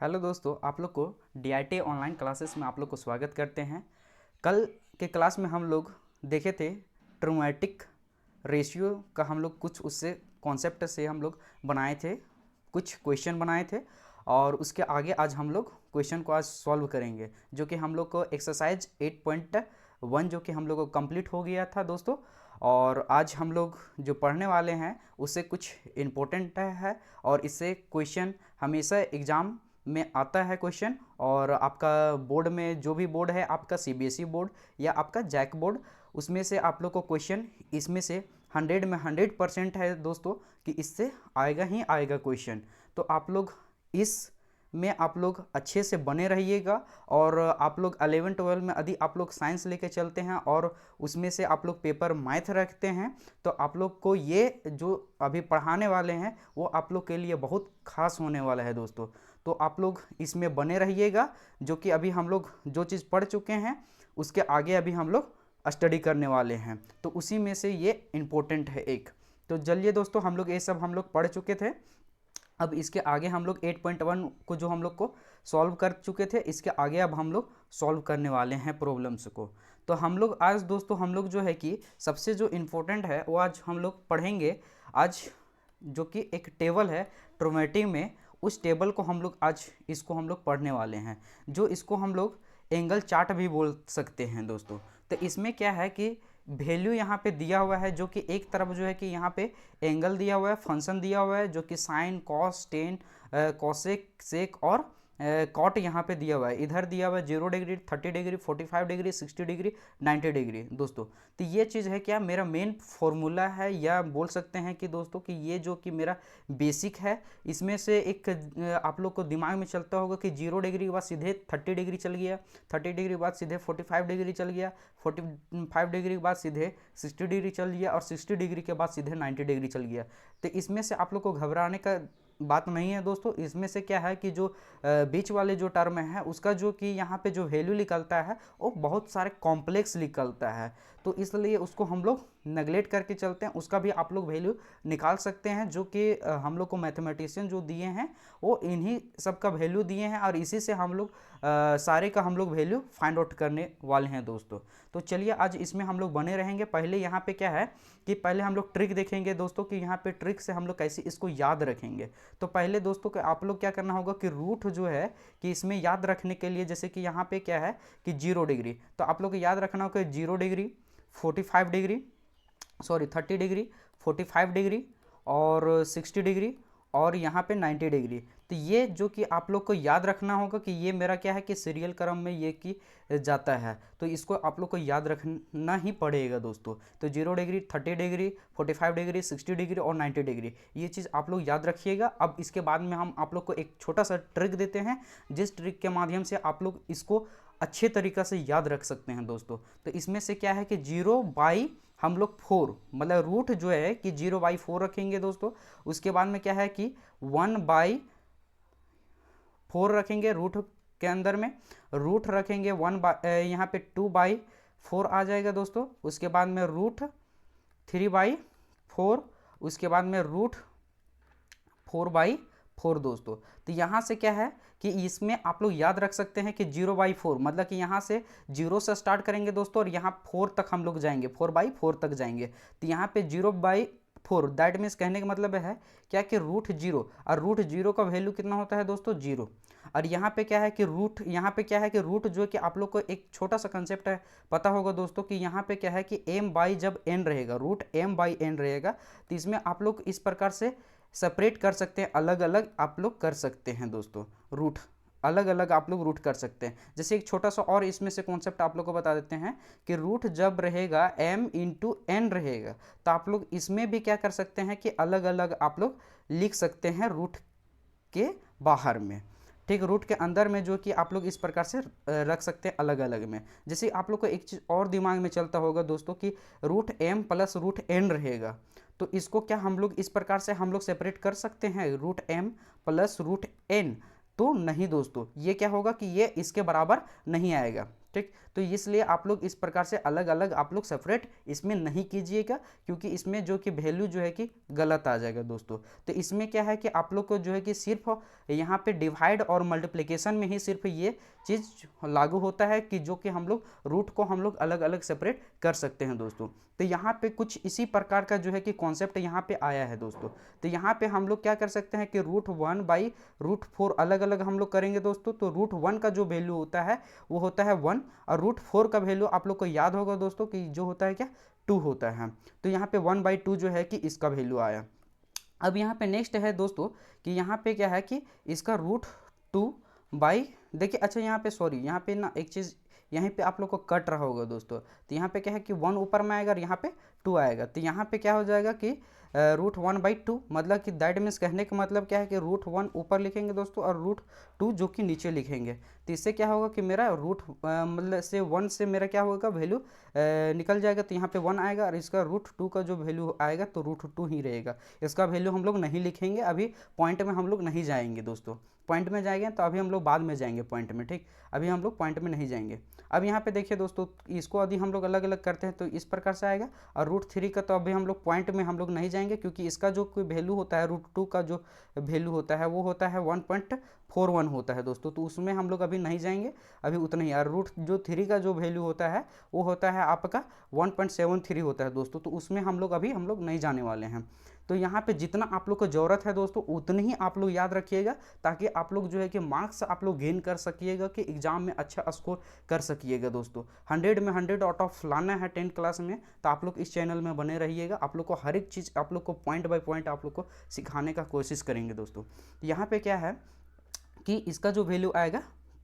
Hello दोस्तों, आप लोग को DIT ऑनलाइन क्लासेस में आप लोग को स्वागत करते हैं। कल के क्लास में हम लोग देखे थे ट्रोमेटिक रेशियो का, हम लोग कुछ उससे कॉन्सेप्ट से हम लोग बनाए थे, कुछ क्वेश्चन बनाए थे और उसके आगे आज हम लोग क्वेश्चन को आज सॉल्व करेंगे, जो कि हम लोग को एक्सरसाइज 8.1 जो कि हम लोग को कंप्लीट हो गया था दोस्तों। और आज हम लोग जो पढ़ने वाले हैं उससे कुछ इम्पोर्टेंट है और इससे क्वेश्चन हमेशा एग्ज़ाम में आता है क्वेश्चन। और आपका बोर्ड में जो भी बोर्ड है, आपका CBSE बोर्ड या आपका जैक बोर्ड, उसमें से आप लोग को क्वेश्चन इसमें से 100 में 100% है दोस्तों कि इससे आएगा ही आएगा क्वेश्चन। तो आप लोग इस में आप लोग अच्छे से बने रहिएगा। और आप लोग 11-12 में यदि आप लोग साइंस लेके चलते हैं और उसमें से आप लोग पेपर मैथ रखते हैं, तो आप लोग को ये जो अभी पढ़ाने वाले हैं वो आप लोग के लिए बहुत खास होने वाला है दोस्तों। तो आप लोग इसमें बने रहिएगा, जो कि अभी हम लोग जो चीज़ पढ़ चुके हैं उसके आगे अभी हम लोग स्टडी करने वाले हैं, तो उसी में से ये इम्पोर्टेंट है एक। तो चलिए दोस्तों, हम लोग ये सब हम लोग पढ़ चुके थे। अब इसके आगे हम लोग 8.1 को जो हम लोग को सॉल्व कर चुके थे, इसके आगे अब हम लोग सॉल्व करने वाले हैं प्रॉब्लम्स को। तो हम लोग आज दोस्तों हम लोग जो है कि सबसे जो इम्पोर्टेंट है वो आज हम लोग पढ़ेंगे आज, जो कि एक टेबल है ट्रोमेटिक में। उस टेबल को हम लोग आज इसको हम लोग पढ़ने वाले हैं, जो इसको हम लोग एंगल चार्ट भी बोल सकते हैं दोस्तों। तो इसमें क्या है कि वैल्यू यहाँ पे दिया हुआ है, जो कि एक तरफ जो है कि यहाँ पे एंगल दिया हुआ है, फंक्शन दिया हुआ है, जो कि साइन, कॉस, टेन, कॉसेक, सेक और कॉट यहाँ पे दिया हुआ है। इधर दिया हुआ है 0 degree, 30 degree, 45 degree, 60 degree, 90 degree दोस्तों। तो ये चीज़ है क्या, मेरा मेन फॉर्मूला है, या बोल सकते हैं कि दोस्तों कि ये जो कि मेरा बेसिक है। इसमें से एक आप लोग को दिमाग में चलता होगा कि 0 डिग्री के बाद सीधे 30 डिग्री चल गया, 30 डिग्री के बाद सीधे 45 डिग्री चल गया, 45 डिग्री के बाद सीधे 60 डिग्री चल गया और 60 डिग्री के बाद सीधे 90 डिग्री चल गया। तो इसमें से आप लोग को घबराने का बात नहीं है दोस्तों। इसमें से क्या है कि जो बीच वाले जो टर्म है उसका जो कि यहाँ पे जो वैल्यू निकलता है वो बहुत सारे कॉम्प्लेक्स निकलता है, तो इसलिए उसको हम लोग नेगलेक्ट करके चलते हैं। उसका भी आप लोग वैल्यू निकाल सकते हैं, जो कि हम लोग को मैथमेटिशियन जो दिए हैं वो इन्हीं सब का वैल्यू दिए हैं और इसी से हम लोग सारे का हम लोग वैल्यू फाइंड आउट करने वाले हैं दोस्तों। तो चलिए आज इसमें हम लोग बने रहेंगे। पहले यहाँ पे क्या है कि पहले हम लोग ट्रिक देखेंगे दोस्तों, कि यहाँ पे ट्रिक से हम लोग कैसे इसको याद रखेंगे। तो पहले दोस्तों को आप लोग क्या करना होगा कि रूट जो है कि इसमें याद रखने के लिए, जैसे कि यहाँ पे क्या है कि 0 डिग्री, तो आप लोग को याद रखना होगा 0 degree, 45 degree, sorry 30 degree, 45 degree और 60 डिग्री और यहाँ पे 90 डिग्री। तो ये जो कि आप लोग को याद रखना होगा कि ये मेरा क्या है कि सीरियल क्रम में ये की जाता है, तो इसको आप लोग को याद रखना ही पड़ेगा दोस्तों। तो 0 डिग्री, 30 डिग्री, 45 डिग्री, 60 डिग्री और 90 डिग्री, ये चीज़ आप लोग याद रखिएगा। अब इसके बाद में हम आप लोग को एक छोटा सा ट्रिक देते हैं, जिस ट्रिक के माध्यम से आप लोग इसको अच्छे तरीक़ा से याद रख सकते हैं दोस्तों। तो इसमें से क्या है कि 0/, हम लोग 4, मतलब रूट जो है कि 0/4 रखेंगे दोस्तों। उसके बाद में क्या है कि 1/4 रखेंगे, रूट के अंदर में रूट रखेंगे यहाँ पे 2/4 आ जाएगा दोस्तों। उसके बाद में रूट 3/4, उसके बाद में रूट 4/4 दोस्तों। तो यहाँ से क्या है कि इसमें आप लोग याद रख सकते हैं कि 0/4 मतलब कि यहाँ से 0 से स्टार्ट करेंगे दोस्तों और यहाँ 4 तक हम लोग जाएंगे, 4/4 तक जाएंगे। तो यहाँ पे 0/4, दैट मीन्स कहने का मतलब है क्या कि रूट 0, और रूट 0 का वैल्यू कितना होता है दोस्तों 0। और यहाँ पे क्या है कि रूट, यहाँ पे क्या है कि रूट जो कि आप लोग को एक छोटा सा कंसेप्ट है पता होगा दोस्तों, कि यहाँ पे क्या है कि जब n रहेगा, रूट m/n रहेगा, तो इसमें आप लोग इस प्रकार से सेपरेट कर सकते हैं, अलग अलग आप लोग कर सकते हैं दोस्तों। रूट अलग अलग आप लोग रूट कर सकते हैं। जैसे एक छोटा सा और इसमें से कॉन्सेप्ट आप लोग को बता देते हैं कि रूट जब रहेगा m/n रहेगा, तो आप लोग इसमें भी क्या कर सकते हैं कि अलग अलग आप लोग लिख सकते हैं रूट के बाहर में, ठीक। रूट के अंदर में जो कि आप लोग इस प्रकार से रख सकते हैं अलग अलग में। जैसे आप लोग को एक चीज़ और दिमाग में चलता होगा दोस्तों कि root m plus root n रहेगा, तो इसको क्या हम लोग इस प्रकार से हम लोग सेपरेट कर सकते हैं root m plus root n? तो नहीं दोस्तों, ये क्या होगा कि ये इसके बराबर नहीं आएगा, ठीक। तो इसलिए आप लोग इस प्रकार से अलग अलग आप लोग सेपरेट इसमें नहीं कीजिएगा, क्योंकि इसमें जो कि वैल्यू जो है कि गलत आ जाएगा दोस्तों। तो इसमें क्या है कि आप लोग को जो है कि सिर्फ यहाँ पे डिवाइड और मल्टीप्लिकेशन में ही सिर्फ ये चीज़ लागू होता है कि जो कि हम लोग रूट को हम लोग अलग अलग सेपरेट कर सकते हैं दोस्तों। तो यहाँ पे कुछ इसी प्रकार का जो है कि कॉन्सेप्ट यहाँ पे आया है दोस्तों। तो यहाँ पे हम लोग क्या कर सकते हैं कि √1/√4 अलग अलग हम लोग करेंगे दोस्तों। तो √1 का जो वैल्यू होता है वो होता है 1, और √4 का वैल्यू आप लोग को याद होगा दोस्तों कि जो होता है क्या 2 होता है। तो यहाँ पे 1/2 जो है कि इसका वैल्यू आया। अब यहाँ पे नेक्स्ट है दोस्तों कि यहाँ पे क्या है कि इसका √2 बाई, देखिए अच्छा यहाँ पे सॉरी, यहाँ पे ना एक चीज़ यहीं पे आप लोग को कट रहा होगा दोस्तों। तो यहाँ पे क्या है कि 1 ऊपर में आएगा और यहाँ पे 2 आएगा। तो यहाँ पे क्या हो जाएगा कि √1/2, मतलब कि दैट मीन्स कहने का मतलब क्या है कि √1 ऊपर लिखेंगे दोस्तों और √2 जो कि नीचे लिखेंगे। तो इससे क्या होगा कि मेरा मतलब से 1 से मेरा क्या होगा वैल्यू निकल जाएगा। तो यहाँ पे 1 आएगा और इसका √2 का जो वैल्यू आएगा तो √2 ही रहेगा। इसका वैल्यू हम लोग नहीं लिखेंगे, अभी पॉइंट में हम लोग नहीं जाएंगे दोस्तों। पॉइंट में जाएंगे तो अभी हम लोग बाद में जाएंगे पॉइंट में, ठीक। अभी हम लोग पॉइंट में नहीं जाएंगे। अब यहाँ पे देखिए दोस्तों, इसको यदि हम लोग अलग अलग करते हैं तो इस प्रकार से आएगा, और √3 का तो अभी हम लोग पॉइंट में हम लोग नहीं जाएंगे, क्योंकि इसका जो कोई वैल्यू होता है √2 का जो वैल्यू होता है वो होता है 1.41 होता है दोस्तों। तो उसमें हम लोग अभी नहीं जाएंगे, अभी उतना ही। और √3 का जो वैल्यू होता है वो होता है आपका 1.73 होता है दोस्तों। तो उसमें हम लोग नहीं जाने वाले हैं। तो यहाँ पे जितना आप लोग को ज़रूरत है दोस्तों उतनी ही आप लोग याद रखिएगा, ताकि आप लोग जो है कि मार्क्स आप लोग गेन कर सकिएगा, कि एग्जाम में अच्छा स्कोर कर सकिएगा दोस्तों। 100 में 100 आउट ऑफ लाना है 10th क्लास में। तो आप लोग इस चैनल में बने रहिएगा, आप लोग को हर एक चीज़ आप लोग को पॉइंट बाय पॉइंट आप लोग को सिखाने का कोशिश करेंगे दोस्तों। यहाँ पे क्या है कि इसका जो वैल्यू आएगा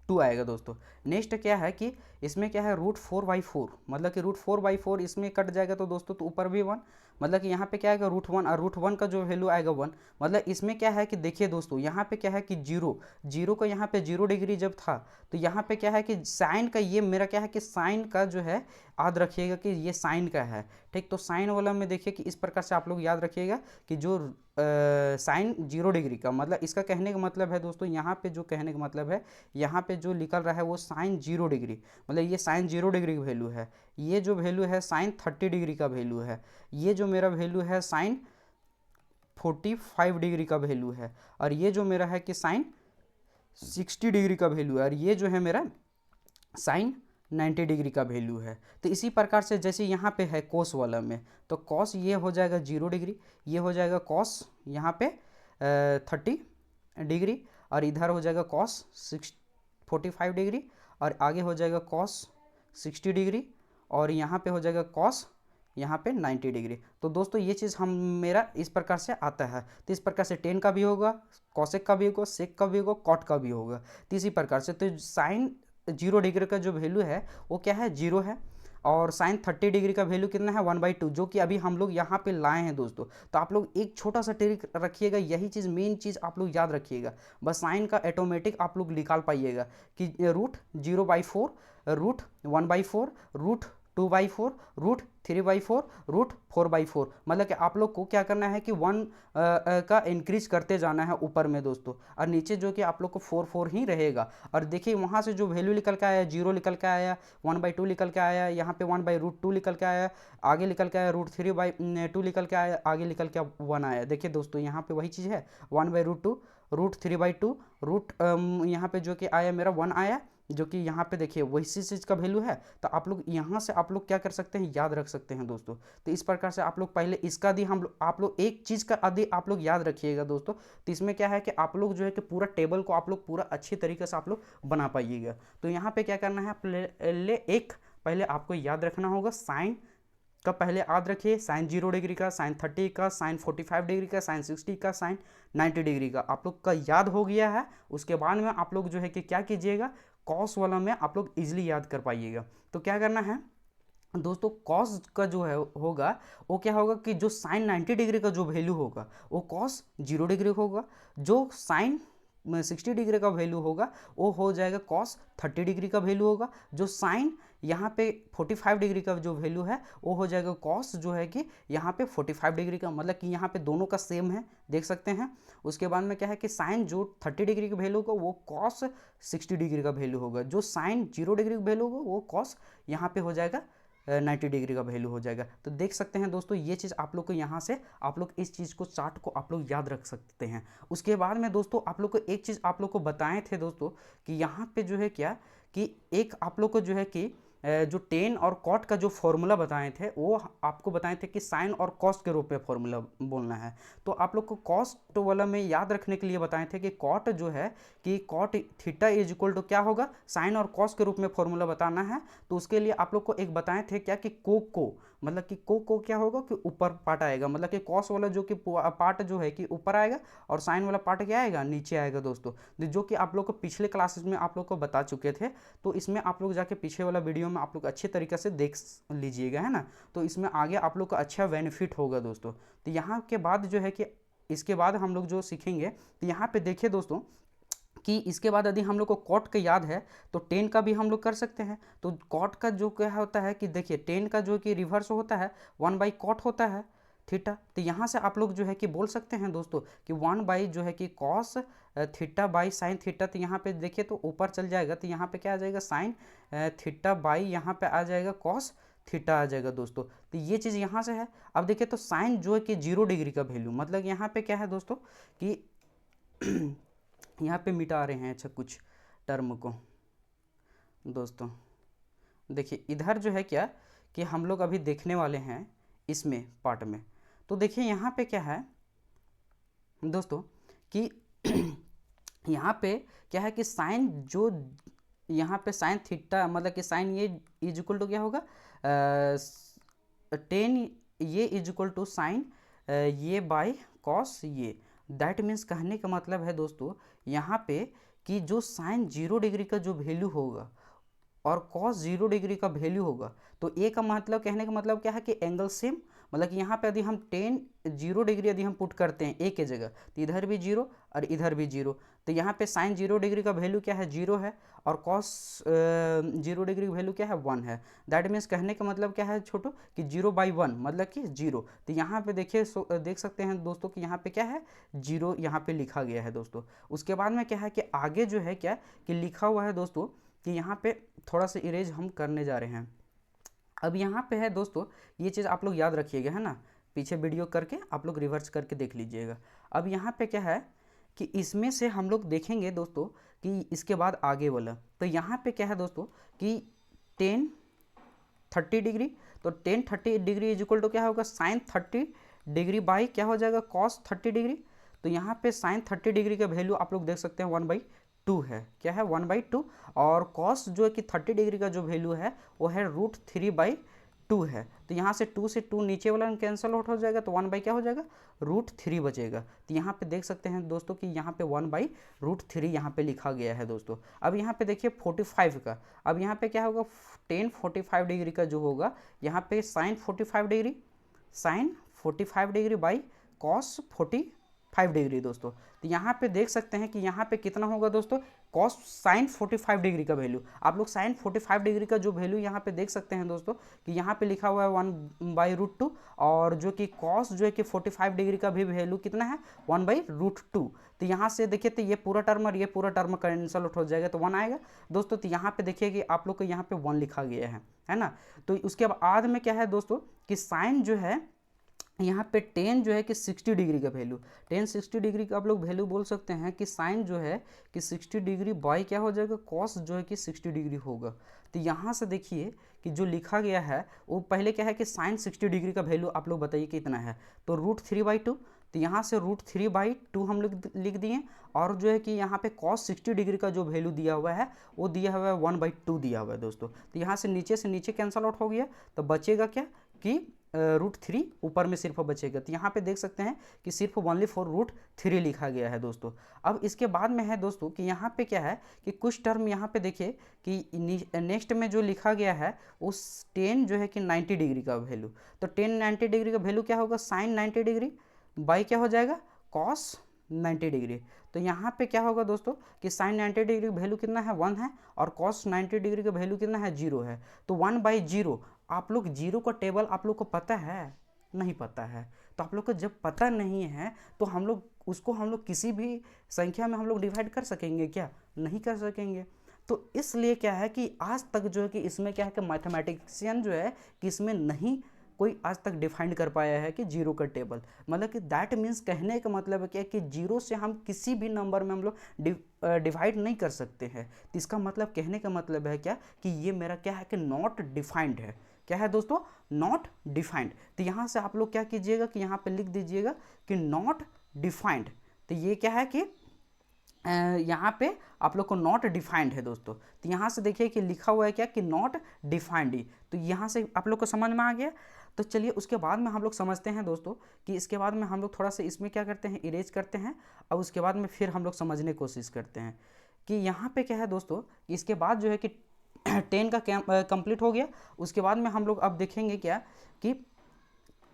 2 आएगा दोस्तों। नेक्स्ट क्या है कि इसमें क्या है √4/4, मतलब कि √4/4 इसमें कट जाएगा तो दोस्तों तो ऊपर भी 1, मतलब कि यहाँ पे क्या आएगा √1, और √1 का जो वैल्यू आएगा 1। मतलब इसमें क्या है कि देखिए दोस्तों, यहाँ पे क्या है कि जीरो का यहाँ पे 0 डिग्री जब था, तो यहाँ पे क्या है कि साइन का ये मेरा क्या है कि साइन का जो है याद रखिएगा कि ये साइन का है, ठीक। तो साइन वाला में देखिए कि इस प्रकार से आप लोग याद रखिएगा कि जो साइन 0 डिग्री का, मतलब इसका कहने का मतलब है दोस्तों, यहाँ पे जो कहने का मतलब है, यहाँ पे जो निकल रहा है वो साइन 0 डिग्री, मतलब ये साइन 0 डिग्री की वैल्यू है। ये जो वैल्यू है साइन 30 डिग्री का वैल्यू है। ये जो मेरा वैल्यू है साइन 45 डिग्री का वैल्यू है। और ये जो मेरा है कि साइन 60 डिग्री का वैल्यू है। और ये जो है मेरा साइन 90 डिग्री का वैल्यू है। तो इसी प्रकार से जैसे यहाँ पे है कोस वाला में, तो कॉस ये हो जाएगा 0 डिग्री, ये हो जाएगा कॉस यहाँ पे 30 डिग्री, और इधर हो जाएगा कॉस 45 डिग्री, और आगे हो जाएगा कॉस 60 डिग्री, और यहाँ पे हो जाएगा कॉस यहाँ पे 90 डिग्री। तो दोस्तों ये चीज़ मेरा इस प्रकार से आता है। तो इस प्रकार से टेन का भी होगा, कॉसेक का भी होगा, सेक का भी होगा, कॉट का भी होगा। तो इसी प्रकार से तो साइन 0 डिग्री का जो वैल्यू है वो क्या है 0 है, और साइन 30 डिग्री का वैल्यू कितना है 1/2, जो कि अभी हम लोग यहाँ पे लाए हैं दोस्तों। तो आप लोग एक छोटा सा ट्रिक रखिएगा, यही चीज़ मेन चीज़ आप लोग याद रखिएगा। बस साइन का ऑटोमेटिक आप लोग निकाल पाइएगा कि √0/4, √1/4, √2/4, √3/4, √4/4, मतलब कि आप लोग को क्या करना है कि 1 का इंक्रीज करते जाना है ऊपर में दोस्तों, और नीचे जो कि आप लोग को 4 ही रहेगा। और देखिए वहाँ से जो वैल्यू निकल के आया 0 निकल के आया, 1/2 निकल के आया, यहाँ पे 1/√2 निकल के आया, आगे निकल के आया √3/2 निकल के आया, आगे निकल के 1 आया। देखिए दोस्तों यहाँ पे वही चीज़ है 1/√2, √3/2, यहाँ पे जो कि आया मेरा 1 आया, जो कि यहाँ पे देखिए वही चीज़ का वैल्यू है। तो आप लोग यहाँ से आप लोग क्या कर सकते हैं, याद रख सकते हैं दोस्तों। तो इस प्रकार से आप लोग पहले इसका दी आप लोग एक चीज़ का आदि आप लोग याद रखिएगा दोस्तों। तो इसमें क्या है कि आप लोग जो है कि पूरा टेबल को आप लोग पूरा अच्छी तरीके से आप लोग बना पाइएगा। तो यहाँ पे क्या करना है, पहले आपको याद रखना होगा साइन का, पहले याद रखिए साइन 0 डिग्री का, साइन 30 का, साइन 45 डिग्री का, साइन 60 का, साइन 90 डिग्री का आप लोग का याद हो गया है। उसके बाद में आप लोग जो है कि क्या कीजिएगा, कॉस वाला में आप लोग इजीली याद कर पाइएगा। तो क्या करना है दोस्तों, कॉस का जो है होगा वो क्या होगा कि जो साइन 90 डिग्री का जो वैल्यू होगा वो कॉस 0 डिग्री होगा, जो साइन 60 डिग्री का वैल्यू होगा वो हो जाएगा कॉस 30 डिग्री का वैल्यू होगा, जो साइन यहाँ पे 45 डिग्री का जो वैल्यू है वो हो जाएगा कॉस जो है कि यहाँ पे 45 डिग्री का, मतलब कि यहाँ पे दोनों का सेम है, देख सकते हैं। उसके बाद में क्या है कि साइन जो 30 डिग्री का वैल्यू होगा वो कॉस 60 डिग्री का वैल्यू होगा, जो साइन 0 डिग्री का वैल्यू होगा वो कॉस यहाँ पे हो जाएगा 90 डिग्री का वैल्यू हो जाएगा। तो देख सकते हैं दोस्तों, ये चीज़ आप लोग को यहाँ से आप लोग इस चीज़ को, चार्ट को आप लोग याद रख सकते हैं। उसके बाद में दोस्तों आप लोग को एक चीज़ आप लोग को बताए थे दोस्तों कि यहाँ पे जो है क्या कि एक आप लोग को जो है कि जो टेन और कॉट का जो फॉर्मूला बताए थे वो आपको बताए थे कि साइन और कॉस के रूप में फॉर्मूला बोलना है। तो आप लोग को कॉस्ट वाला में याद रखने के लिए बताए थे कि कॉट जो है कि cot theta is equal to क्या होगा, साइन और कॉस के रूप में फॉर्मूला बताना है। तो उसके लिए आप लोग को एक बताए थे क्या कि को मतलब कि को क्या होगा कि ऊपर पार्ट आएगा, मतलब कि कॉस वाला जो कि पार्ट जो है कि ऊपर आएगा और साइन वाला पार्ट क्या आएगा, नीचे आएगा दोस्तों, जो कि आप लोग को पिछले क्लासेस में आप लोग को बता चुके थे। तो इसमें आप लोग जाके पीछे वाला वीडियो में आप लोग अच्छे तरीके से देख लीजिएगा, है ना। तो इसमें आगे आप लोग को अच्छा बेनिफिट होगा दोस्तों। तो यहाँ के बाद जो है कि इसके बाद हम लोग जो सीखेंगे, तो यहाँ पे देखिए दोस्तों कि इसके बाद यदि हम लोग को कॉट का याद है तो टेन का भी हम लोग कर सकते हैं। तो कॉट का जो क्या होता है कि देखिए टेन का जो कि रिवर्स होता है 1/कॉट होता है थीटा। तो यहाँ से आप लोग जो है कि बोल सकते हैं दोस्तों कि 1 जो है कि cos theta by sine theta. तो यहाँ पे देखिए तो ऊपर चल जाएगा, तो यहाँ पे क्या आ जाएगा, साइन थीटा बाई यहाँ पे आ जाएगा कॉस थीटा आ जाएगा दोस्तों। तो ये चीज़ यहाँ से है। अब देखिए तो साइन जो है कि 0 डिग्री का वैल्यू, मतलब यहाँ पे क्या है दोस्तों कि यहाँ पे मिटा रहे हैं अच्छा कुछ टर्म को दोस्तों। देखिए इधर जो है क्या कि हम लोग अभी देखने वाले हैं इसमें पार्ट में। तो देखिए यहाँ पे क्या है दोस्तों कि यहाँ पे क्या है कि साइन जो यहाँ पे साइन थीटा, मतलब कि साइन ये इज इक्वल टू क्या होगा 10 ये इज इक्वल टू साइन ये बाय कॉस ये। दैट मीन्स कहने का मतलब है दोस्तों यहाँ पे कि जो साइन 0 डिग्री का जो वैल्यू होगा और कॉस 0 डिग्री का वैल्यू होगा, तो ए का मतलब, कहने का मतलब क्या है कि एंगल सेम, मतलब कि यहाँ पे यदि हम 0 डिग्री यदि हम पुट करते हैं ए के जगह, तो इधर भी 0 और इधर भी 0। तो यहाँ पे साइन 0 डिग्री का वैल्यू क्या है, 0 है, और कॉस 0 डिग्री का वैल्यू क्या है, 1 है। दैट मीन्स कहने का मतलब क्या है छोटू कि 0/1 मतलब कि 0। तो यहाँ पे देखिए देख सकते हैं दोस्तों कि यहाँ पे क्या है 0 यहाँ पे लिखा गया है दोस्तों। उसके बाद में क्या है कि आगे जो है क्या कि लिखा हुआ है दोस्तों कि यहाँ पे थोड़ा सा इरेज हम करने जा रहे हैं। अब यहाँ पे है दोस्तों ये चीज़ आप लोग याद रखिएगा, है ना, पीछे वीडियो करके आप लोग रिवर्स करके देख लीजिएगा। अब यहाँ पे क्या है कि इसमें से हम लोग देखेंगे दोस्तों कि इसके बाद आगे वाला, तो यहाँ पे क्या है दोस्तों कि 10 30 डिग्री, तो 10 30 डिग्री इज इक्वल टू क्या होगा, साइन 30 डिग्री बाई क्या हो जाएगा, कॉस 30 डिग्री। तो यहाँ पे साइन 30 डिग्री का वैल्यू आप लोग देख सकते हैं 1/2 है, क्या है 1/2, और कॉस जो है कि 30 डिग्री का जो वैल्यू है वो है √3/2 है। तो यहाँ से 2 से 2 नीचे वाला कैंसिल आउट हो जाएगा, तो 1 क्या हो जाएगा, √3 बचेगा। तो यहाँ पे देख सकते हैं दोस्तों कि यहाँ पे 1/√3 यहाँ पे लिखा गया है दोस्तों। अब यहाँ पे देखिए 45 का, अब यहाँ पे क्या होगा 10 45 डिग्री का जो होगा, यहाँ पे sine 45 degree, sine 45 degree by cos 45 degree दोस्तों। तो यहाँ पे देख सकते हैं कि यहाँ पे कितना होगा दोस्तों, कॉस साइन 45 डिग्री का वैल्यू। आप लोग साइन 45 डिग्री का जो वैल्यू यहाँ पे देख सकते हैं दोस्तों कि यहाँ पे लिखा हुआ है 1/√2, और जो कि कॉस जो है कि 45 डिग्री का भी वैल्यू कितना है 1/√2। तो यहाँ से देखिए तो ये पूरा टर्म और ये पूरा टर्म कैंसल आउट हो जाएगा, तो 1 आएगा दोस्तों। तो यहाँ पे देखिए कि आप लोग को यहाँ पे 1 लिखा गया है ना। तो उसके बाद में क्या है दोस्तों कि साइन जो है यहाँ पे 10 जो है कि 60 डिग्री का वैल्यू, 10 60 डिग्री का आप लोग वैल्यू बोल सकते हैं कि साइन जो है कि 60 डिग्री बाई क्या हो जाएगा, कॉस जो है कि 60 डिग्री होगा। तो यहाँ से देखिए कि जो लिखा गया है वो पहले क्या है कि साइन 60 डिग्री का वैल्यू आप लोग बताइए कितना है, तो √3/2। तो यहाँ से √3/2 हम लोग लिख दिए, और जो है कि यहाँ पे cos 60 डिग्री का जो वैल्यू दिया हुआ है वो दिया हुआ है 1/2 दिया हुआ है दोस्तों। तो यहाँ से नीचे कैंसल आउट हो गया, तो बचेगा क्या कि √3 ऊपर में सिर्फ बचेगा। तो यहाँ पे देख सकते हैं कि सिर्फ ओनली फॉर √3 लिखा गया है दोस्तों। अब इसके बाद में है दोस्तों कि यहाँ पे क्या है कि कुछ टर्म यहाँ पे देखिए कि नेक्स्ट में जो लिखा गया है उस 10 जो है कि 90 डिग्री का वैल्यू, तो 10 90 डिग्री का वैल्यू क्या होगा, साइन 90 डिग्री बाई क्या हो जाएगा, कॉस 90 डिग्री। तो यहाँ पे क्या होगा दोस्तों कि साइन 90 डिग्री का वैल्यू कितना है 1 है और कॉस 90 डिग्री का वैल्यू कितना है 0 है। तो 1/0 आप लोग जीरो का टेबल आप लोग को पता है? नहीं पता है। तो आप लोग को जब पता नहीं है तो हम लोग उसको हम लोग किसी भी संख्या में हम लोग डिवाइड कर सकेंगे क्या? नहीं कर सकेंगे। तो इसलिए क्या है कि आज तक जो है कि इसमें क्या है कि मैथमेटिशियन जो है कि इसमें नहीं कोई आज तक डिफाइंड कर पाया है कि जीरो का टेबल, मतलब कि दैट मीन्स कहने का मतलब है क्या कि जीरो से हम किसी भी नंबर में हम लोग डिवाइड नहीं कर सकते हैं। तो इसका मतलब कहने का मतलब है क्या कि ये मेरा क्या है कि नॉट डिफाइंड है। क्या है दोस्तों? Not defined. तो यहाँ से आप लोग क्या कीजिएगा कि यहाँ पे लिख दीजिएगा कि नॉट डिफाइंड। तो ये क्या है कि यहाँ पे आप लोग को नॉट डिफाइंड है दोस्तों। तो यहाँ से देखिए कि लिखा हुआ है क्या कि नॉट डिफाइंड ही। तो यहाँ से आप लोग को समझ में आ गया। तो चलिए उसके बाद में हम लोग समझते हैं दोस्तों कि इसके बाद में हम लोग थोड़ा सा इसमें क्या करते हैं, इरेज करते हैं और उसके बाद में फिर हम लोग समझने की कोशिश करते हैं कि यहाँ पे क्या है दोस्तों। इसके बाद जो है कि 10 का कंप्लीट हो गया। उसके बाद में हम लोग अब देखेंगे क्या कि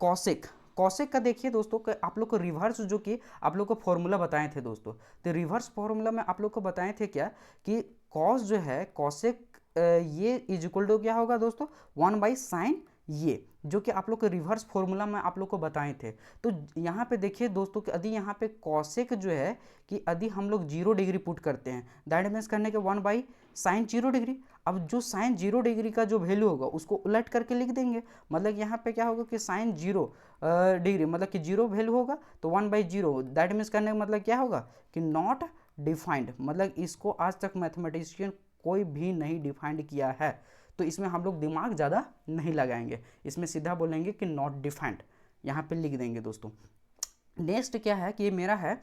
कॉसेक। कॉसेक का देखिए दोस्तों कि आप लोग को रिवर्स जो कि आप लोग को फॉर्मूला बताए थे दोस्तों। तो रिवर्स फॉर्मूला में आप लोग को बताए थे क्या कि कॉस जो है कॉसेक ये इज इक्वल टू क्या होगा दोस्तों 1/sin ये, जो कि आप लोग को रिवर्स फॉर्मूला में आप लोग को बताए थे। तो यहाँ पे देखिए दोस्तों कि यदि यहाँ पे कॉसेक जो है कि यदि हम लोग 0 डिग्री पुट करते हैं दैट मीन्स करने के 1/sin 0 डिग्री। अब जो साइन 0 डिग्री का जो वैल्यू होगा उसको उलट करके लिख देंगे। मतलब यहाँ पे क्या होगा कि साइन 0 डिग्री मतलब कि 0 वैल्यू होगा तो 1/0 दैट मीन्स करने का मतलब क्या होगा कि नॉट डिफाइंड। मतलब इसको आज तक मैथमेटिशियन कोई भी नहीं डिफाइंड किया है। तो इसमें हम लोग दिमाग ज़्यादा नहीं लगाएंगे, इसमें सीधा बोलेंगे कि नॉट डिफाइंड, यहाँ पे लिख देंगे दोस्तों। नेक्स्ट क्या है कि ये मेरा है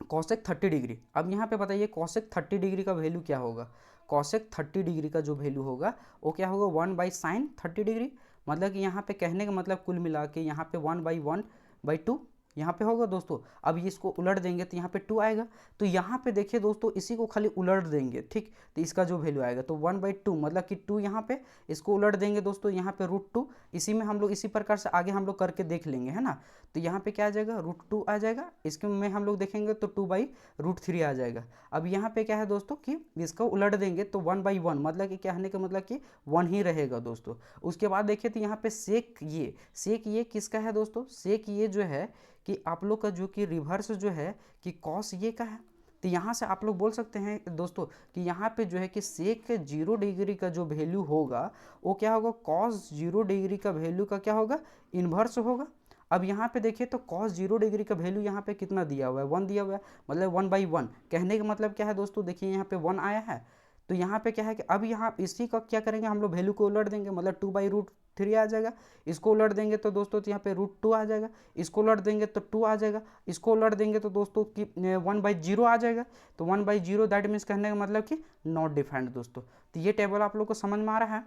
कॉसेक 30 डिग्री। अब यहाँ पे बताइए कॉसेक 30 डिग्री का वैल्यू क्या होगा। कॉसेक 30 डिग्री का जो वैल्यू होगा वो क्या होगा 1/sin 30 डिग्री। मतलब कि यहाँ पे कहने का मतलब कुल मिला के यहाँ पे 1/1/2 यहाँ पे होगा दोस्तों। अब इसको उलट देंगे तो यहाँ पे 2 आएगा। तो यहाँ पे देखिए दोस्तों इसी को खाली उलट देंगे, ठीक। तो इसका जो वैल्यू आएगा तो 1/2 मतलब कि 2 यहाँ पे, इसको उलट देंगे दोस्तों यहाँ पे √2। इसी में हम लोग इसी प्रकार से आगे हम लोग करके देख लेंगे, है ना। तो यहाँ पे क्या आ जाएगा √2 आ जाएगा। इसके में हम लोग देखेंगे तो 2/√3 आ जाएगा। अब यहाँ पे क्या है दोस्तों कि इसको उलट देंगे तो 1/1 मतलब कि कहने का मतलब कि 1 ही रहेगा दोस्तों। उसके बाद देखिए तो यहाँ पे सेक ये किसका है दोस्तों। सेक ये जो है कि आप लोग का जो कि रिवर्स जो है कि कॉस ये का है। तो यहाँ से आप लोग बोल सकते हैं दोस्तों कि यहाँ पे जो है कि सेक 0 डिग्री का जो वैल्यू होगा वो क्या होगा कॉस 0 डिग्री का वैल्यू का क्या होगा इन्वर्स होगा। अब यहाँ पे देखिए तो कॉस 0 डिग्री का वैल्यू यहाँ पे कितना दिया हुआ है 1 दिया हुआ है, मतलब 1/1। कहने का मतलब क्या है दोस्तों, देखिए यहाँ पे 1 आया है। तो यहाँ पे क्या है कि अब यहाँ इसी का क्या करेंगे हम लोग वैल्यू को उलट देंगे, मतलब 2/√3 आ जाएगा। इसको उलट देंगे तो दोस्तों तो यहाँ पे √2 आ जाएगा। इसको उलट देंगे तो 2 आ जाएगा। इसको उलट देंगे तो दोस्तों कि 1/0 आ जाएगा। तो 1/0 दैट मीन्स कहने का मतलब कि नॉट डिफाइंड दोस्तों। तो ये टेबल आप लोग को समझ में आ रहा है।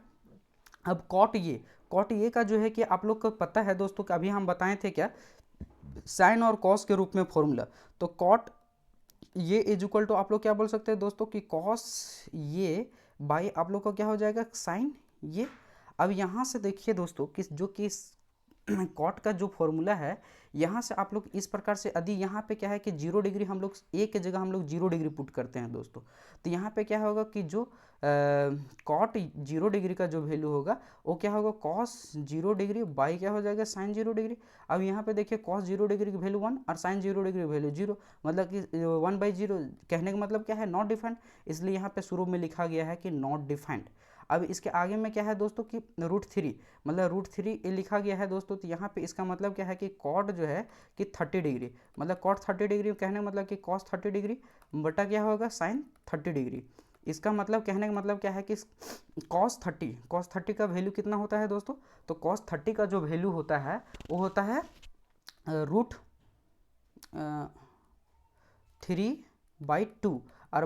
अब कॉट ये का जो है कि आप लोग को पता है दोस्तों कि अभी हम बताए थे क्या साइन और कॉस के रूप में फॉर्मूला। तो कॉट ये इज इक्वल टू आप लोग क्या बोल सकते हैं दोस्तों कि कॉस ये बाई आप लोग का क्या हो जाएगा साइन ये। अब यहाँ से देखिए दोस्तों कि जो कि कॉट का जो फॉर्मूला है यहाँ से आप लोग इस प्रकार से यदि यहाँ पे क्या है कि 0 डिग्री हम लोग एक जगह हम लोग 0 डिग्री पुट करते हैं दोस्तों। तो यहाँ पे क्या होगा कि जो कॉट 0 डिग्री का जो वैल्यू होगा वो क्या होगा कॉस 0 डिग्री बाई क्या हो जाएगा साइन 0 डिग्री। अब यहाँ पे देखिए कॉस 0 डिग्री की वैल्यू 1 और साइन 0 डिग्री की वैल्यू 0, मतलब कि 1/0 कहने का मतलब क्या है नॉट डिफाइंड। इसलिए यहाँ पे शुरू में लिखा गया है कि नॉट डिफाइंड। अब इसके आगे में क्या है दोस्तों कि √3 मतलब √3 ये लिखा गया है दोस्तों। तो यहाँ पे इसका मतलब क्या है कि कॉट जो है कि 30 डिग्री मतलब कॉट 30 डिग्री कहने का मतलब कि कॉस 30 डिग्री बटा क्या होगा साइन 30 डिग्री। इसका मतलब कहने का मतलब क्या है कि कॉस 30 का वैल्यू कितना होता है दोस्तों। तो कॉस 30 का जो वैल्यू होता है वो होता है √3/2 और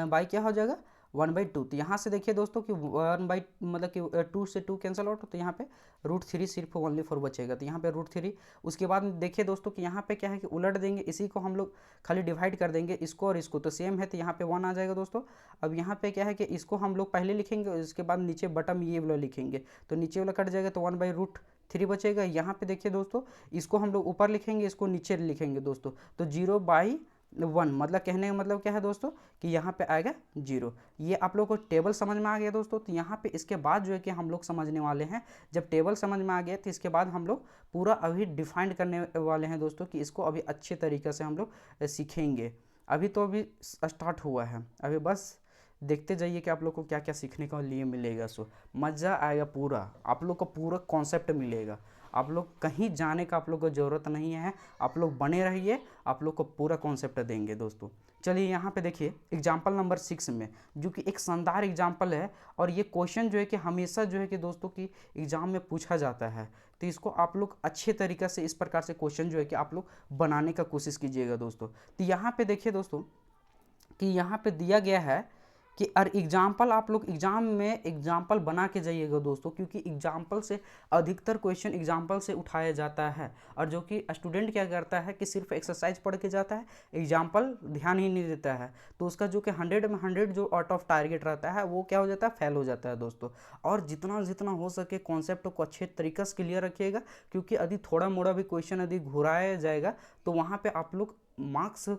बाई क्या हो जाएगा 1/2। तो यहाँ से देखिए दोस्तों कि 1/, मतलब कि 2 से 2 कैंसिल आउट, तो यहाँ पे √3 सिर्फ ओनली 4 बचेगा, तो यहाँ पे √3। उसके बाद देखिए दोस्तों कि यहाँ पे क्या है कि उलट देंगे, इसी को हम लोग खाली डिवाइड कर देंगे, इसको और इसको, तो सेम है, तो यहाँ पे 1 आ जाएगा दोस्तों। अब यहाँ पे क्या है कि इसको हम लोग पहले लिखेंगे और इसके बाद नीचे बटम ये वाला लिखेंगे, तो नीचे वाला कट जाएगा, तो 1/√3 बचेगा। यहाँ पे देखिए दोस्तों इसको हम लोग ऊपर लिखेंगे, इसको नीचे लिखेंगे दोस्तों, तो 0/1, मतलब कहने का मतलब क्या है दोस्तों कि यहाँ पे आएगा 0। ये आप लोग को टेबल समझ में आ गया दोस्तों। तो यहाँ पे इसके बाद जो है कि हम लोग समझने वाले हैं, जब टेबल समझ में आ गया तो इसके बाद हम लोग पूरा अभी डिफाइंड करने वाले हैं दोस्तों, कि इसको अभी अच्छे तरीके से हम लोग सीखेंगे। अभी तो अभी स्टार्ट हुआ है, अभी बस देखते जाइए कि आप लोग को क्या क्या सीखने को लिए मिलेगा। सो मज़ा आएगा पूरा, आप लोग को पूरा कॉन्सेप्ट मिलेगा, आप लोग कहीं जाने का आप लोग को ज़रूरत नहीं है, आप लोग बने रहिए, आप लोग को पूरा कॉन्सेप्ट देंगे दोस्तों। चलिए यहाँ पे देखिए एग्जाम्पल नंबर 6 में, जो कि एक शानदार एग्जाम्पल है, और ये क्वेश्चन जो है कि हमेशा जो है कि दोस्तों की एग्ज़ाम में पूछा जाता है, तो इसको आप लोग अच्छे तरीक़े से इस प्रकार से क्वेश्चन जो है कि आप लोग बनाने का कोशिश कीजिएगा दोस्तों। तो यहाँ पे देखिए दोस्तों कि यहाँ पे दिया गया है कि और एग्जाम्पल आप लोग एग्जाम में एग्जाम्पल बना के जाइएगा दोस्तों, क्योंकि एग्जाम्पल से अधिकतर क्वेश्चन एग्जाम्पल से उठाया जाता है, और जो कि स्टूडेंट क्या करता है कि सिर्फ एक्सरसाइज पढ़ के जाता है, एग्जाम्पल ध्यान ही नहीं देता है, तो उसका जो कि 100 में 100 जो आउट ऑफ टारगेट रहता है वो क्या हो जाता है, फेल हो जाता है दोस्तों। और जितना जितना हो सके कॉन्सेप्ट को अच्छे तरीके से क्लियर रखिएगा, क्योंकि यदि थोड़ा मोड़ा भी क्वेश्चन यदि घुराया जाएगा तो वहाँ पर आप लोग मार्क्स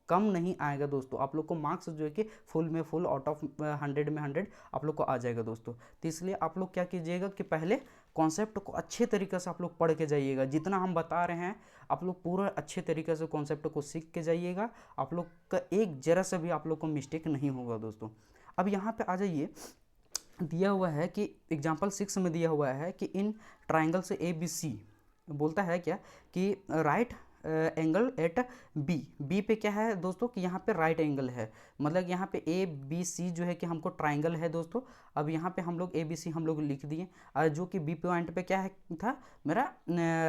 कम नहीं आएगा दोस्तों, आप लोग को मार्क्स जो है कि फुल में फुल आउट ऑफ 100 में 100 आप लोग को आ जाएगा दोस्तों। तो इसलिए आप लोग क्या कीजिएगा कि पहले कॉन्सेप्ट को अच्छे तरीके से आप लोग पढ़ के जाइएगा, जितना हम बता रहे हैं आप लोग पूरा अच्छे तरीके से कॉन्सेप्ट को सीख के जाइएगा, आप लोग का एक जरा से भी आप लोग को मिस्टेक नहीं होगा दोस्तों। अब यहाँ पे आ जाइए, दिया हुआ है कि एग्जाम्पल 6 में दिया हुआ है कि इन ट्राइंगल से ABC बोलता है क्या कि राइट एंगल एट बी पे क्या है दोस्तों कि यहाँ पे राइट एंगल है, मतलब यहाँ पे ABC जो है कि हमको ट्राइंगल है दोस्तों। अब यहाँ पे हम लोग ABC हम लोग लिख दिए, और जो कि B पॉइंट पे क्या है था मेरा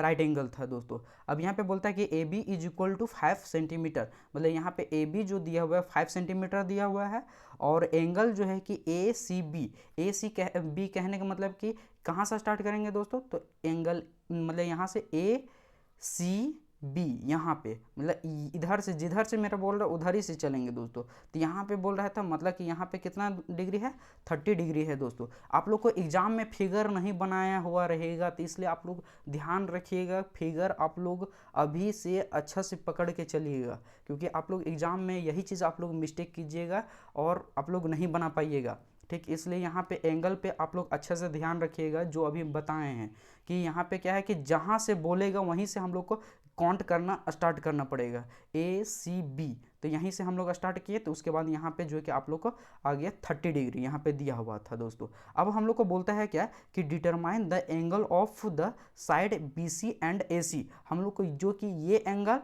राइट एंगल था दोस्तों। अब यहाँ पे बोलता है कि AB = 5 सेंटीमीटर, मतलब यहाँ पे AB जो दिया हुआ है 5 सेंटीमीटर दिया हुआ है, और एंगल जो है कि ACB कहने का मतलब कि कहाँ से स्टार्ट करेंगे दोस्तों, तो एंगल मतलब यहाँ से ACB, यहाँ पे मतलब इधर से जिधर से मेरा बोल रहा है उधर ही से चलेंगे दोस्तों। तो यहाँ पे बोल रहा था मतलब कि यहाँ पे कितना डिग्री है, 30 डिग्री है दोस्तों। आप लोग को एग्जाम में फिगर नहीं बनाया हुआ रहेगा, तो इसलिए आप लोग ध्यान रखिएगा, फिगर आप लोग अभी से अच्छा से पकड़ के चलिएगा, क्योंकि आप लोग एग्जाम में यही चीज़ आप लोग मिस्टेक कीजिएगा और आप लोग नहीं बना पाइएगा, ठीक। इसलिए यहाँ पे एंगल पे आप लोग अच्छे से ध्यान रखिएगा, जो अभी बताए हैं कि यहाँ पे क्या है कि जहाँ से बोलेगा वहीं से हम लोग को काउंट करना स्टार्ट करना पड़ेगा, ACB। तो यहीं से हम लोग स्टार्ट किए, तो उसके बाद यहाँ पे जो है कि आप लोग को आ गया 30 डिग्री, यहाँ पे दिया हुआ था दोस्तों। अब हम लोग को बोलता है क्या कि determine the angle of the side BC and AC। हम लोग को जो कि ये एंगल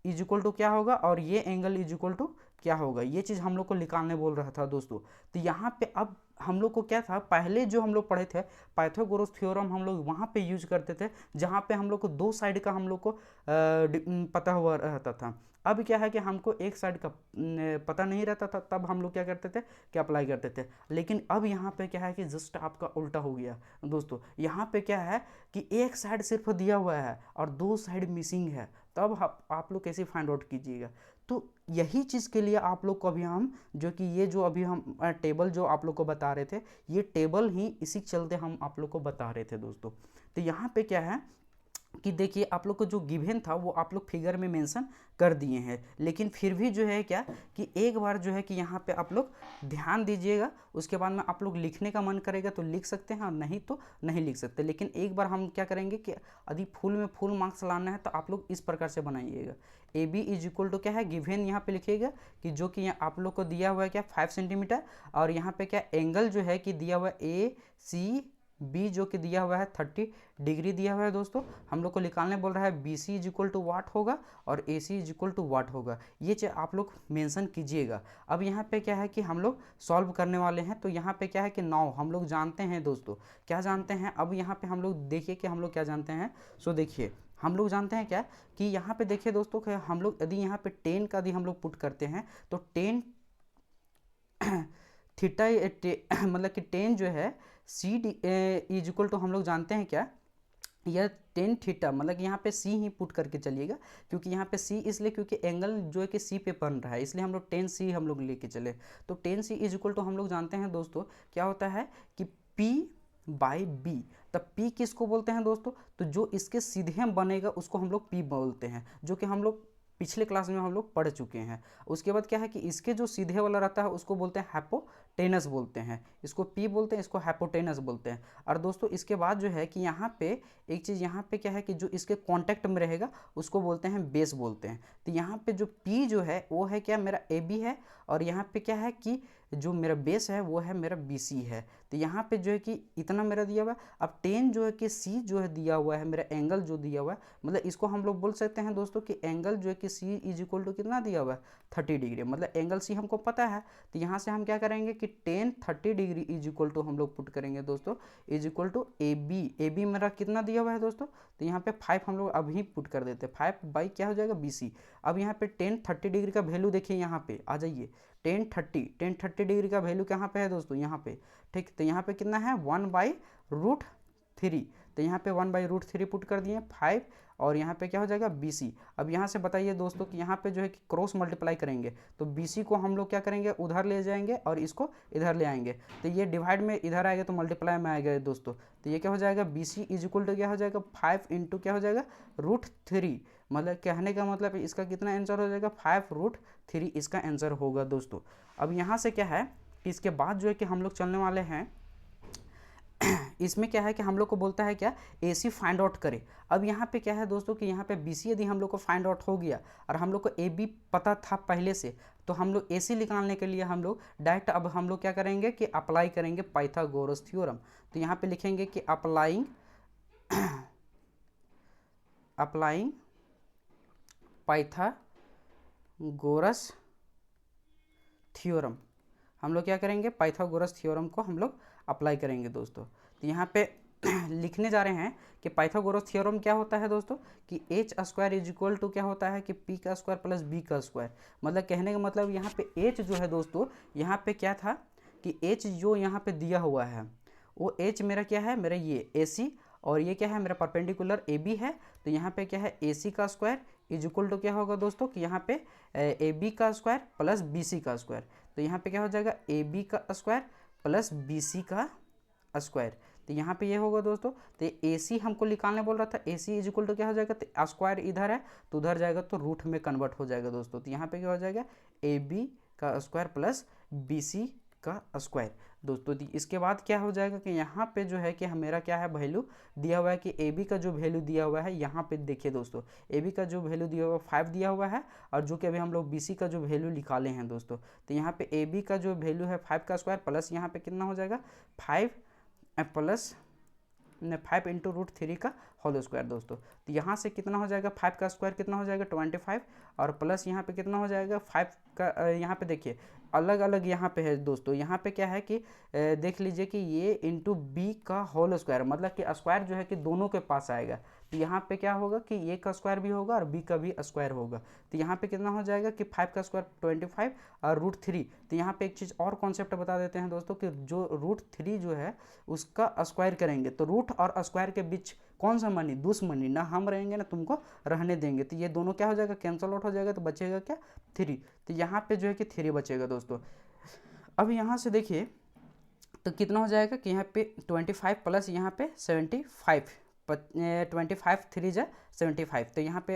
= क्या होगा और ये एंगल = क्या होगा, ये चीज़ हम लोग को निकालने बोल रहा था दोस्तों। तो यहाँ पे अब हम लोग को क्या था, पहले जो हम लोग पढ़े थे पाइथागोरस थ्योरम हम लोग वहाँ पे यूज करते थे, जहाँ पे हम लोग को 2 साइड का हम लोग को पता हुआ रहता था। अब क्या है कि हमको एक साइड का पता नहीं रहता था, तब हम लोग क्या करते थे कि अप्लाई करते थे। लेकिन अब यहाँ पे क्या है कि जस्ट आपका उल्टा हो गया दोस्तों। यहाँ पे क्या है कि एक साइड सिर्फ दिया हुआ है और 2 साइड मिसिंग है, तब आप लोग कैसे फाइंड आउट कीजिएगा। तो यही चीज़ के लिए आप लोग को अभी हम जो कि ये जो अभी हम टेबल जो आप लोग को बता रहे थे, ये टेबल ही इसी चलते हम आप लोग को बता रहे थे दोस्तों। तो यहाँ पे क्या है कि देखिए आप लोग को जो गिवन था वो आप लोग फिगर में मेंशन कर दिए हैं, लेकिन फिर भी जो है क्या कि एक बार जो है कि यहाँ पे आप लोग ध्यान दीजिएगा, उसके बाद में आप लोग लिखने का मन करेगा तो लिख सकते हैं और नहीं तो नहीं लिख सकते। लेकिन एक बार हम क्या करेंगे कि यदि फुल में फुल मार्क्स लाना है तो आप लोग इस प्रकार से बनाइएगा। AB = क्या है गिवन, यहाँ पे लिखिएगा कि जो कि यहाँ आप लोग को दिया हुआ है क्या 5 सेंटीमीटर, और यहाँ पे क्या एंगल जो है कि दिया हुआ है ACB जो कि दिया हुआ है 30 डिग्री दिया हुआ है दोस्तों। हम लोग को निकालने बोल रहा है BC = वाट होगा और AC = वाट होगा, ये चीज़ आप लोग मेंशन कीजिएगा। अब यहाँ पे क्या है कि हम लोग सॉल्व करने वाले हैं, तो यहाँ पे क्या है कि 9 हम लोग जानते हैं दोस्तों, क्या जानते हैं। अब यहाँ पे हम लोग देखिए कि हम लोग क्या जानते हैं। सो देखिए हम लोग जानते हैं क्या कि यहाँ पे देखिए दोस्तों कि हम लोग यदि यहाँ पे 10 का यदि हम लोग पुट करते हैं तो 10 थीटा मतलब कि टेन जो है सी इज इक्वल टू हम लोग जानते हैं क्या, यह टेन थीटा, मतलब कि यहाँ पे सी ही पुट करके चलिएगा, क्योंकि यहाँ पे सी इसलिए क्योंकि एंगल जो है कि सी पे बन रहा है, इसलिए हम लोग टेन सी हम लोग लेके चले। तो tan C is equal to हम लोग जानते हैं दोस्तों क्या होता है कि P बाई बी। तब P किसको बोलते हैं दोस्तों, तो जो इसके सीधे बनेगा उसको हम लोग P बोलते हैं, जो कि हम लोग पिछले क्लास में हम लोग पढ़ चुके हैं। उसके बाद क्या है कि इसके जो सीधे वाला रहता है उसको बोलते हैं हाइपोटेनस बोलते हैं, इसको P बोलते हैं, इसको हाइपोटेनस बोलते हैं। और दोस्तों इसके बाद जो है कि यहाँ पे एक चीज़ यहाँ पे क्या है कि जो इसके कांटेक्ट में रहेगा उसको बोलते हैं बेस बोलते हैं। तो यहाँ पे जो P जो है वो है क्या, मेरा AB है, और यहाँ पे क्या है कि जो मेरा बेस है वो है मेरा BC है। तो यहाँ पे जो है कि इतना मेरा दिया हुआ है। अब 10 जो है कि C जो है दिया हुआ है, मेरा एंगल जो दिया हुआ है, मतलब इसको हम लोग बोल सकते हैं दोस्तों कि एंगल जो है कि C इज इक्वल टू कितना दिया हुआ है 30 डिग्री, मतलब एंगल C हमको पता है। तो यहाँ से हम क्या करेंगे कि 10 30 डिग्री इज इक्वल टू हम लोग पुट करेंगे दोस्तों इज इक्वल टू AB मेरा कितना दिया हुआ है दोस्तों, तो यहाँ पे 5 हम लोग अभी पुट कर देते हैं, 5 बाई क्या हो जाएगा BC। अब यहाँ पे 10 30 डिग्री का वैल्यू देखिए, यहाँ पे आ जाइए 10 30 डिग्री का वैल्यू कहाँ पे है दोस्तों, यहाँ पे, ठीक। तो यहाँ पे कितना है 1/√3, तो यहाँ पे 1/√3 पुट कर दिए 5, और यहाँ पे क्या हो जाएगा BC। अब यहाँ से बताइए दोस्तों कि यहाँ पे जो है कि क्रॉस मल्टीप्लाई करेंगे तो BC को हम लोग क्या करेंगे, उधर ले जाएंगे और इसको इधर ले आएंगे, तो ये डिवाइड में इधर आएगा तो मल्टीप्लाई में आएगा दोस्तों। तो ये क्या हो जाएगा BC इज इक्वल टू क्या हो जाएगा 5 इंटू क्या हो जाएगा √3, मतलब कहने का मतलब इसका कितना आंसर हो जाएगा 5√3 इसका आंसर होगा दोस्तों। अब यहाँ से क्या है कि इसके बाद जो है कि हम लोग चलने वाले हैं इसमें क्या है कि हम लोग को बोलता है क्या, AC फाइंड आउट करें। अब यहाँ पे क्या है दोस्तों कि यहाँ पे BC यदि हम लोग को फाइंड आउट हो गया और हम लोग को AB पता था पहले से, तो हम लोग AC निकालने के लिए हम लोग डायरेक्ट अब हम लोग क्या करेंगे कि अप्लाई करेंगे पाइथागोरस थ्योरम। तो यहाँ पे लिखेंगे कि अप्लाइंग पाइथागोरस थ्योरम, हम लोग क्या करेंगे पाइथागोरस थ्योरम को हम लोग अप्लाई करेंगे दोस्तों। तो यहाँ पे लिखने जा रहे हैं कि पाइथागोरस थ्योरम क्या होता है दोस्तों कि h² इज इक्वल टू क्या होता है कि p² प्लस b², मतलब कहने का मतलब यहाँ पे h जो है दोस्तों, यहाँ पे क्या था कि h जो यहाँ पे दिया हुआ है वो h मेरा क्या है, मेरा ये AC, और ये क्या है मेरा परपेंडिकुलर AB है। तो यहाँ पे क्या है AC² इज इक्वल टू क्या होगा दोस्तों कि यहाँ पे AB² प्लस BC², तो यहाँ पे क्या हो जाएगा AB² प्लस BC²। तो यहाँ पे ये होगा दोस्तों। तो AC हमको निकालने बोल रहा था, AC इज इक्वल टू क्या हो जाएगा, तो स्क्वायर इधर है तो उधर जाएगा तो रूट में कन्वर्ट हो जाएगा दोस्तों। तो यहाँ पे क्या हो जाएगा AB² प्लस BC² दोस्तों। इसके बाद क्या हो जाएगा कि यहाँ पे जो है कि मेरा क्या है वैल्यू दिया हुआ है कि AB का जो वैल्यू दिया हुआ है, यहाँ पे देखिए दोस्तों AB का जो वैल्यू दिया हुआ है 5 दिया हुआ है, और जो कि अभी हम लोग BC का जो वैल्यू निकाले हैं दोस्तों। तो यहाँ पे AB का जो वैल्यू है 5² प्लस यहाँ पे कितना हो जाएगा 5 प्लस 5 इंटू √3 का होल स्क्वायर दोस्तों। तो यहाँ से कितना हो जाएगा 5 का स्क्वायर कितना हो जाएगा 25, और प्लस यहाँ पे कितना हो जाएगा 5 का, यहाँ पे देखिए अलग अलग यहाँ पे है दोस्तों। यहाँ पे क्या है कि देख लीजिए कि ये इंटू B का होल स्क्वायर, मतलब कि स्क्वायर जो है कि दोनों के पास आएगा। तो यहाँ पे क्या होगा कि A का स्क्वायर भी होगा और B का भी स्क्वायर होगा। तो यहाँ पे कितना हो जाएगा कि 5 का स्क्वायर 25 और √3। तो यहाँ पे एक चीज़ और कॉन्सेप्ट बता देते हैं दोस्तों कि जो √3 जो है उसका स्क्वायर करेंगे तो रूट और स्क्वायर के बीच कौन सा मनी, दुश्मनी, ना हम रहेंगे ना तुमको रहने देंगे। तो ये दोनों क्या हो जाएगा कैंसल आउट हो जाएगा, तो बचेगा क्या 3। तो यहाँ पे जो है कि 3 बचेगा दोस्तों। अब यहाँ से देखिए तो कितना हो जाएगा कि यहाँ पे 25 प्लस यहाँ पे 75, 25 3 जा 75, तो यहाँ पे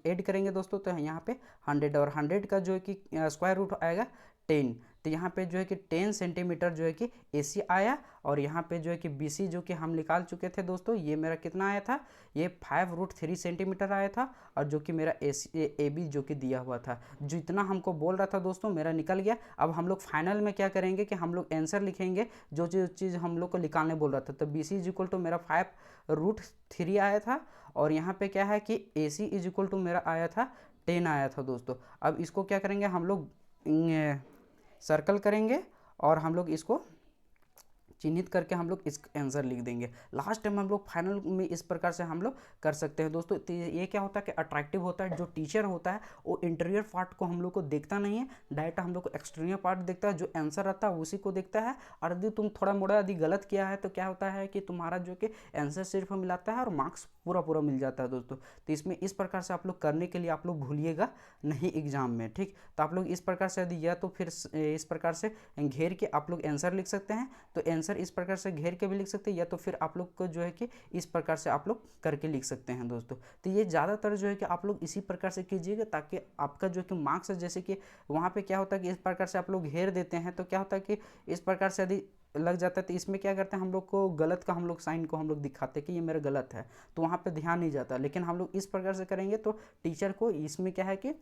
ऐड करेंगे दोस्तों तो यहाँ पे 100, और 100 का जो है कि स्क्वायर रूट आएगा 10। तो यहाँ पे जो है कि 10 सेंटीमीटर जो है कि AC आया, और यहाँ पे जो है कि BC जो कि हम निकाल चुके थे दोस्तों, ये मेरा कितना आया था, ये 5√3 सेंटीमीटर आया था, और जो कि मेरा AB जो कि दिया हुआ था, जो इतना हमको बोल रहा था दोस्तों मेरा निकल गया। अब हम लोग फाइनल में क्या करेंगे कि हम लोग आंसर लिखेंगे जो चीज़ हम लोग को निकालने बोल रहा था। तो BC इज इक्वल टू मेरा 5√3 आया था, और यहाँ पे क्या है कि AC इज इक्वल टू मेरा आया था 10 आया था दोस्तों। अब इसको क्या करेंगे हम लोग सर्कल करेंगे और हम लोग इसको चिन्हित करके हम लोग इस आंसर लिख देंगे। लास्ट टाइम हम लोग फाइनल में इस प्रकार से हम लोग कर सकते हैं दोस्तों। तो ये क्या होता है कि अट्रैक्टिव होता है। जो टीचर होता है वो इंटीरियर पार्ट को हम लोग को देखता नहीं है, डायरेक्ट हम लोग को एक्सटीरियर पार्ट देखता है, जो आंसर रहता है उसी को देखता है। और यदि तुम थोड़ा मोड़ा यदि गलत किया है तो क्या होता है कि तुम्हारा जो कि आंसर सिर्फ मिलाता है और मार्क्स पूरा पूरा मिल जाता है दोस्तों। तो इसमें इस प्रकार से आप लोग करने के लिए आप लोग भूलिएगा नहीं एग्जाम में, ठीक। तो आप लोग इस प्रकार से यदि या तो फिर इस प्रकार से घेर के आप लोग आंसर लिख सकते हैं। तो आंसर इस प्रकार से घेर के भी लिख सकते हैं, या तो फिर आप लोग को जो है कि इस प्रकार से आप लोग करके लिख सकते हैं दोस्तों। तो ये ज़्यादातर जो है कि आप लोग इसी प्रकार से कीजिएगा, ताकि आपका जो है कि मार्क्स है, जैसे कि वहाँ पे क्या होता है कि इस प्रकार से आप लोग घेर देते हैं तो क्या होता है कि इस प्रकार से यदि लग जाता है तो इसमें क्या करते हैं हम लोग को गलत का हम लोग साइन को हम लोग दिखाते हैं कि ये मेरा गलत है, तो वहाँ पे ध्यान नहीं जाता। लेकिन हम लोग इस प्रकार से करेंगे तो टीचर को इसमें क्या है कि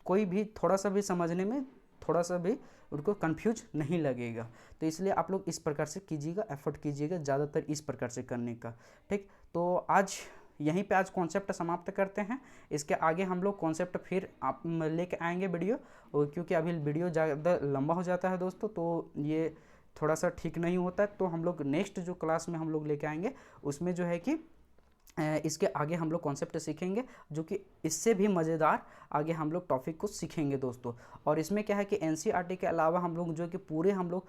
कोई भी थोड़ा सा भी समझने में थोड़ा सा भी उनको कंफ्यूज नहीं लगेगा। तो इसलिए आप लोग इस प्रकार से कीजिएगा, एफर्ट कीजिएगा ज़्यादातर इस प्रकार से करने का, ठीक। तो आज यहीं पे आज कॉन्सेप्ट समाप्त करते हैं। इसके आगे हम लोग कॉन्सेप्ट फिर आप लेके आएंगे वीडियो, और क्योंकि अभी वीडियो ज़्यादा लंबा हो जाता है दोस्तों, तो ये थोड़ा सा ठीक नहीं होता है। तो हम लोग नेक्स्ट जो क्लास में हम लोग लेके आएंगे उसमें जो है कि इसके आगे हम लोग कॉन्सेप्ट सीखेंगे, जो कि इससे भी मज़ेदार आगे हम लोग टॉपिक को सीखेंगे दोस्तों। और इसमें क्या है कि एनसीईआरटी के अलावा हम लोग जो है कि पूरे हम लोग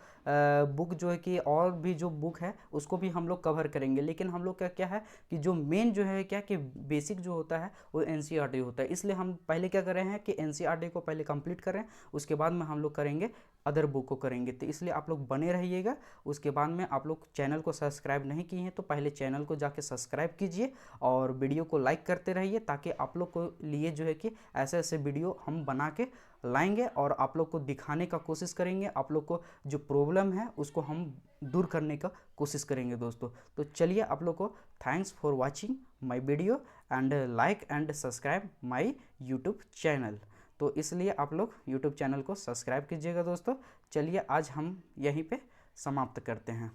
बुक जो है कि और भी जो बुक है उसको भी हम लोग कवर करेंगे। लेकिन हम लोग का क्या है कि जो मेन जो है क्या कि बेसिक जो होता है वो एनसीईआरटी होता है। इसलिए हम पहले क्या कर रहे हैं कि एनसीईआरटी को पहले कंप्लीट करें, उसके बाद में हम लोग करेंगे अदर बुक को करेंगे। तो इसलिए आप लोग बने रहिएगा। उसके बाद में आप लोग चैनल को सब्सक्राइब नहीं किए हैं तो पहले चैनल को जाके सब्सक्राइब कीजिए और वीडियो को लाइक करते रहिए, ताकि आप लोग को लिए जो है कि ऐसे ऐसे वीडियो हम बना के लाएंगे और आप लोग को दिखाने का कोशिश करेंगे। आप लोग को जो प्रॉब्लम है उसको हम दूर करने का कोशिश करेंगे दोस्तों। तो चलिए आप लोग को thanks for watching my video and like and subscribe my YouTube channel. तो इसलिए आप लोग यूट्यूब चैनल को सब्सक्राइब कीजिएगा दोस्तों। चलिए आज हम यहीं पे समाप्त करते हैं।